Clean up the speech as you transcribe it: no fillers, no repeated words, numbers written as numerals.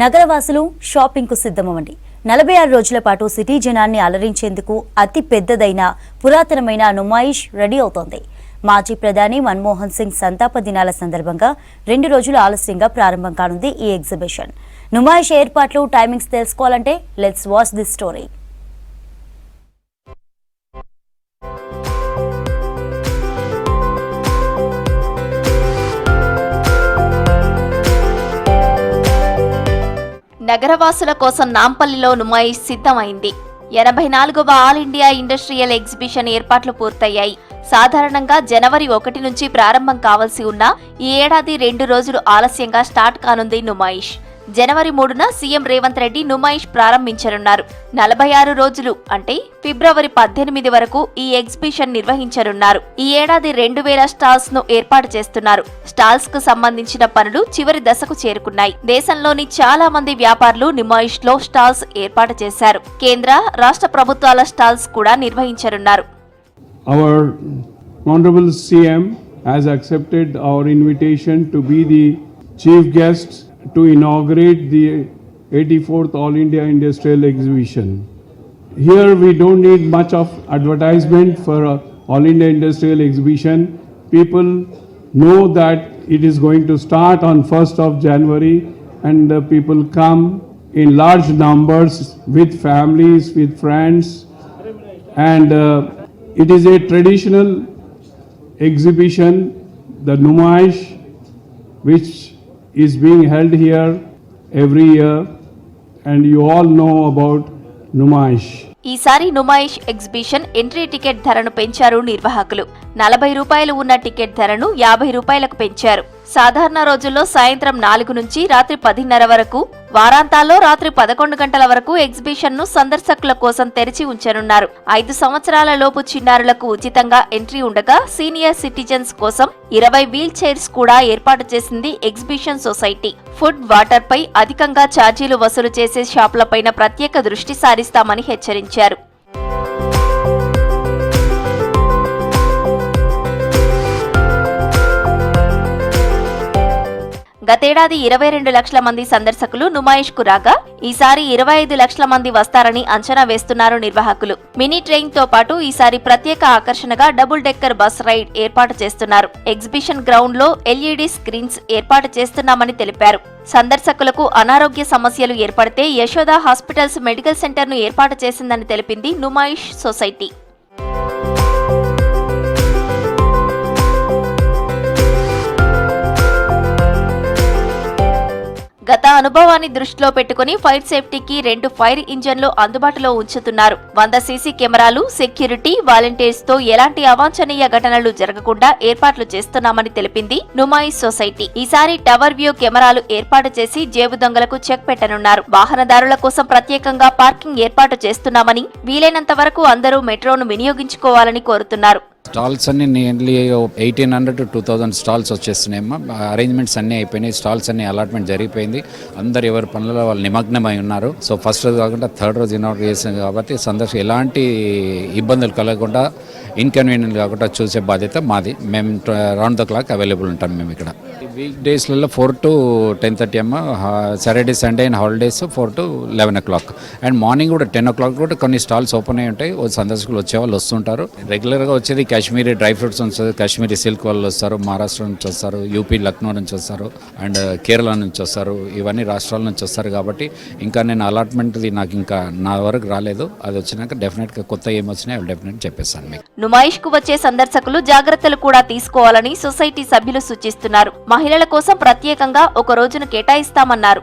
నగరవాసులు shopping కు సిద్ధమవ్వండి. 46 రోజుల పాటు సిటీ జనాన్ని అలరించేందుకు అతి పెద్దదైన పురాతనమైన నుమాయిష్ రెడీ అవుతోంది. మాజీ ప్రధాని మన్మోహన్ సింగ్ సంతాప దినాల సందర్భంగా 2 రోజులు ఆలస్యంగా ప్రారంభం కానుంది ఈ ఎగ్జిబిషన్. నుమాయిష్ ఏర్పాట్లు, టైమింగ్స్ తెలుసుకోవాలంటే లెట్స్ వాచ్ దిస్ స్టోరీ. నగరవాసుల కోసం నాంపల్లిలో నుమాయిష్ సిద్ధమైంది. 84వ ఆల్ ఇండియా ఇండస్ట్రియల్ ఎగ్జిబిషన్ ఏర్పాట్లు పూర్తయ్యాయి. సాధారణంగా జనవరి 1 నుంచి ప్రారంభం కావాల్సి ఉన్నా ఈ ఏడాది 2 రోజులు ఆలస్యంగా స్టార్ట్ కానుంది నుమాయిష్. జనవరి 3న సీఎం రేవంత్ రెడ్డి నుమాయిష్ ప్రారంభించనున్నారు. 46 రోజులు అంటే ఫిబ్రవరి 18 వరకు ఈ ఎగ్జిబిషన్ నిర్వహించనున్నారు. ఈ ఏడాది 2000 స్టాల్స్ ను ఏర్పాటు చేస్తున్నారు. స్టాల్స్ కు సంబంధించిన పనులు చివరి దశకు చేరుకున్నాయి. దేశంలోని చాలా మంది వ్యాపారులు నుమాయిష్ లో స్టాల్స్ ఏర్పాటు చేశారు. కేంద్ర, రాష్ట్ర ప్రభుత్వాల స్టాల్స్ కూడా నిర్వహించనున్నారు. Our Honorable CM has accepted our invitation to be the chief guest to inaugurate the 84th All India Industrial Exhibition. Here we don't need much of advertisement for All India Industrial Exhibition. People know that it is going to start on 1st of January and people come in large numbers with families, with friends, and it is a traditional exhibition, the Numaish, which is being held here every year, and you all know about Numaish. ఈసారి Numaish exhibition entry ticket ధరను పెంచారు నిర్వాహకులు. 40 రూపాయలు ఉన్న ticket ధరను 50 రూపాయలకు పెంచారు. సాధారణ రోజుల్లో సాయంత్రం 4 నుంచి రాత్రి 10:30 వరకు, వారాంతాల్లో రాత్రి 11 గంటల వరకు ఎగ్జిబిషన్ ను సందర్శకుల కోసం తెరిచి ఉంచనున్నారు. 5 సంవత్సరాల లోపు చిన్నారులకు ఉచితంగా ఎంట్రీ ఉండగా సీనియర్ సిటిజన్స్ కోసం 20 వీల్ చైర్స్ కూడా ఏర్పాటు చేసింది ఎగ్జిబిషన్ సొసైటీ. ఫుడ్, వాటర్ పై అధికంగా ఛార్జీలు వసూలు చేసే షాపులపైన ప్రత్యేక దృష్టి సారిస్తామని హెచ్చరించారు. గతేడాది 22 లక్షల మంది సందర్శకులు నుమాయిష్ కు రాగా ఈసారి 25 లక్షల మంది వస్తారని అంచనా వేస్తున్నారు నిర్వాహకులు. మినీ ట్రైన్ తో పాటు ఈసారి ప్రత్యేక ఆకర్షణగా డబుల్ డెక్కర్ బస్ రైడ్ ఏర్పాటు చేస్తున్నారు. ఎగ్జిబిషన్ గ్రౌండ్ లో LED స్క్రీన్స్ ఏర్పాటు చేస్తున్నామని తెలిపారు. సందర్శకులకు అనారోగ్య సమస్యలు ఏర్పడితే యశోద హాస్పిటల్స్ మెడికల్ సెంటర్ ను ఏర్పాటు చేసిందని తెలిపింది నుమాయిష్ సొసైటీ. గత అనుభవాన్ని దృష్టిలో పెట్టుకుని ఫైర్ సేఫ్టీకి 2 ఫైర్ ఇంజన్లు అందుబాటులో ఉంచుతున్నారు. 100 సీసీ కెమెరాలు, సెక్యూరిటీ, వాలంటీర్స్ తో ఎలాంటి అవాంఛనీయ ఘటనలు జరగకుండా ఏర్పాట్లు చేస్తున్నామని తెలిపింది నుమాయిష్ సొసైటీ. ఈసారి టవర్ వ్యూ కెమెరాలు ఏర్పాటు చేసి జేబు దొంగలకు చెక్ పెట్టనున్నారు. వాహనదారుల కోసం ప్రత్యేకంగా పార్కింగ్ ఏర్పాటు చేస్తున్నామని, వీలైనంత వరకు అందరూ మెట్రోను వినియోగించుకోవాలని కోరుతున్నారు. స్టాల్స్ అన్ని నియర్లీ 1800 to 2000 స్టాల్స్ వచ్చేస్తున్నాయమ్మా. అరేంజ్మెంట్స్ అన్నీ అయిపోయినాయి. స్టాల్స్ అన్ని అలాట్మెంట్ జరిగిపోయింది. అందరు ఎవరి పనులలో వాళ్ళు నిమగ్నమై ఉన్నారు. సో ఫస్ట్ రోజు కాకుండా థర్డ్ రోజు ఇనాగ్రేట్ చేసింది కాబట్టి సందర్శకులు ఎలాంటి ఇబ్బందులు కలగకుండా, ఇన్కన్వీనియంట్ కాకుండా చూసే బాధ్యత మాది. మేము రౌండ్ ద క్లాక్ అవైలబుల్ ఉంటాం. మేము ఇక్కడ వీక్ డేస్లలో 4 to 10:30 అమ్మ. Saturday, Sunday and holidays 4 to 11 o'clock. And morning కూడా 10 o'clock కూడా కొన్ని స్టాల్స్ ఓపెన్ అయి ఉంటాయి. సందర్శకులు వచ్చేవాళ్ళు వస్తుంటారు. రెగ్యులర్గా వచ్చేది కాశ్మీరీ డ్రై ఫ్రూట్స్ నుంచి, కాశ్మీరీ సిల్క్ వాళ్ళు వస్తారు, మహారాష్ట్ర నుంచి వస్తారు, యూపీ లక్నో నుంచి వస్తారు, అండ్ కేరళ నుంచి వస్తారు. ఇవన్నీ రాష్ట్రాల నుంచి వస్తారు కాబట్టి ఇంకా నేను అలాట్మెంట్ది నాకు ఇంకా నా వరకు రాలేదు. అది వచ్చినాక డెఫినెట్గా కొత్త ఏం వచ్చినాయి అవి డెఫినెట్ చెప్పేస్తాను మీకు. నుమాయిష్ కు వచ్చే సందర్శకులు జాగ్రత్తలు కూడా తీసుకోవాలని సొసైటీ సభ్యులు సూచిస్తున్నారు. మహిళల కోసం ప్రత్యేకంగా ఒక రోజును కేటాయిస్తామన్నారు.